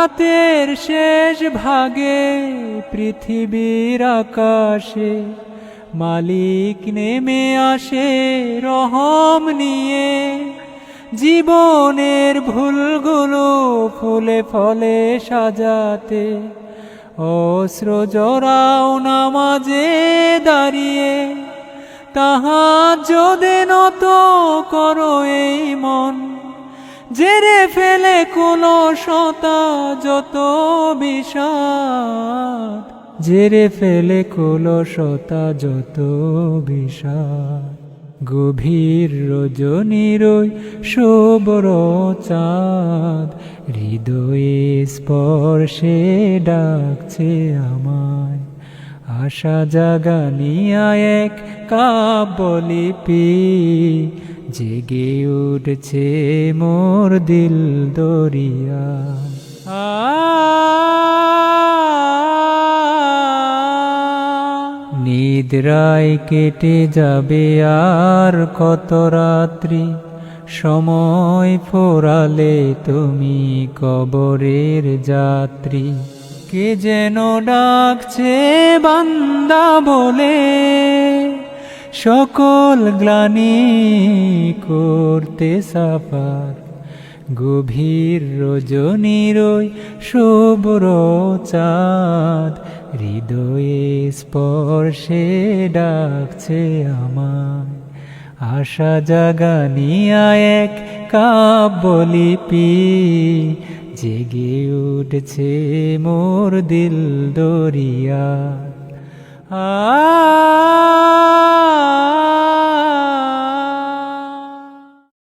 রাতের শেষ ভাগে পৃথিবীর আকাশে মালিক নেমে আসে রহম নিয়ে, জীবনের ভুলগুলো ফুলে ফলে সাজাতে। অশ্র জড়াও নামাজে দাঁড়িয়ে, তাহাজ্জুদে নত করো এই মন, জেরে ফেলে কলুষতা যত বিষাদ, জেরে ফেলে কলুষতা যত বিষাদ। গভীর রজনীর ওই শুভ্র চাঁদ হৃদয়ে স্পর্শে ডাকছে আমায়, আশা জাগানিয়া এক কাব্যলিপি, জেগে উঠছে মোর দিল দরিয়া। নিদ্রায় কেটে যাবে আর কত রাত্রি, সময় ফোরালে তুমি কবরের যাত্রী। কে যেন ডাকছে বান্দা বলে, সকল গ্লানি করতে সাফার। গভীর রজনীর ওই শুভ্র চাঁদ হৃদয়ে স্পর্শে ডাকছে আমায়, আশা জাগানিয়া এক কাব্যলিপি, জেগে উঠছে মোর দিল দরিয়া।